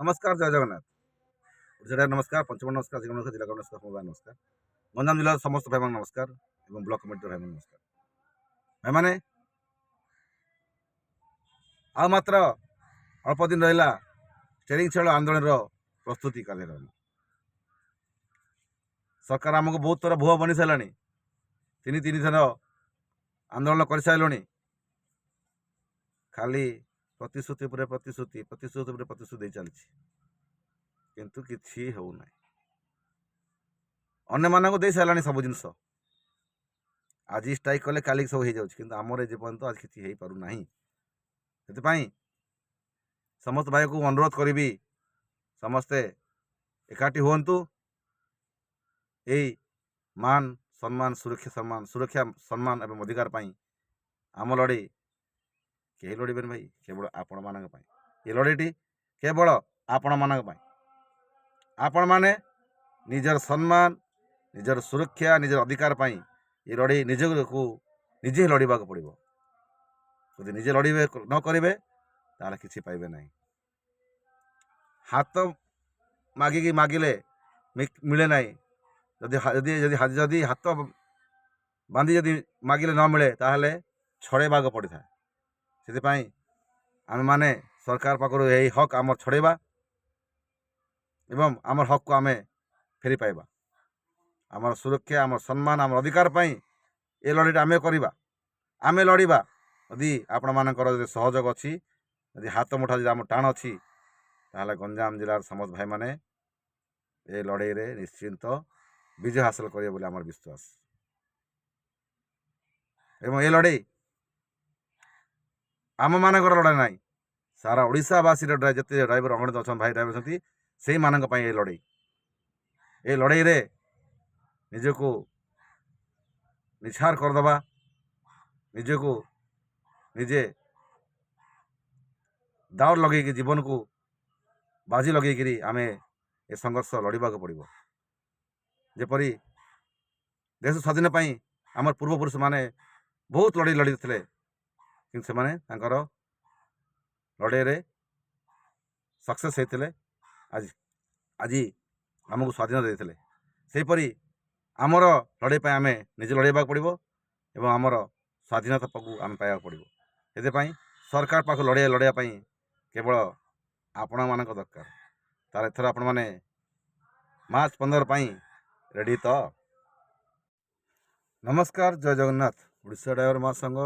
नमस्कार जय जगन्नाथ ओडिशा नमस्कार पंचम नमस्कार जिला नमस्कार जिला नमस्कार समवाय नमस्कार गंजाम जिला समस्त भाई नमस्कार एवं ब्लॉक कमिटी भाई नमस्कार भाई मैंने आ मात्र अल्प दिन रहा स्टेरिंग छेल आंदोलन प्रस्तुति कार्यक्रम सरकार आमको बहुत थर भुआ बनी सारा तीन तीन थर आंदोलन कर सारे खाली प्रतिश्रुति पर प्रतिश्रुति प्रतिश्रुति पर प्रतिश्रुति चलती किंतु किसी होना अन्य मानक दे सारा सब जिन आज स्ट्राइक कले काली सब हो जाए आमर एपर्यंत आज किसी हो पारना से समस्त भाई को अनुरोध करी समस्ते एकाठी हूँ यही मान सम्मान सुरक्षा सम्मान एवं अधिकार आम लड़े कहीं लड़बे भाई केवल आपण मान ये लड़ेटी केवल आपण मान आपण मैने निजर सम्मान निजर सुरक्षा निजर अधिकार ये लड़े निज को निजे लड़वा पड़ो जदि निजे लड़े न करेंगे ताले किसी पाइबे नहीं हाथ मागिकी मागिले मिले ना जदि हाथ बांधी जदि मागिले न मिले ताहले छड़ेबा पड़ी था से आम माने सरकार पाखर यही हक आम छड़ेबा एवं आमर हक को आम फेरी पाइबा आमर सुरक्षा आमर सम्मान आमर अधिकार ये लड़ाई आम करवा आम लड़वा यदि आपण मानकर सहयोग अच्छी यदि हाथ मुठा जब आम टाण अच्छी ताहले गंजाम जिलार समस्त भाई माने ये लड़ाई रे निश्चिंत विजय हासिल करेंगे बोले आमर विश्वास एवं ये लड़ाई आम मानकर लड़ाई ना सारा ओडावासी जिते ड्राइवर अंगणित अच्छा भाई ड्राइवर अच्छा से मानक ये लड़ाई ये लड़ाई रे निजको निछार करदबा निजको निजे दाउर लगे जीवन को बाजी लगे आम ए संघर्ष लड़वा पड़ो जेपरी देश स्वाधीन आम पूर्वपुरुष माने बहुत लड़ाई लड़ी थे कि से लड़ाई रे सक्सेस होते आज आज आमको स्वाधीन देते सेपरी आमर लड़ाई आम निजे लड़वा पड़ो एवं आमर स्वाधीनता को आम पाइबा पड़ो ये सरकार पाख लड़ाई केवल आपण मान दरकार तार एथर आपण मैंने मार्च 15 रेडी तो नमस्कार जय जगन्नाथ ओडिशा ड्राइवर महासंघ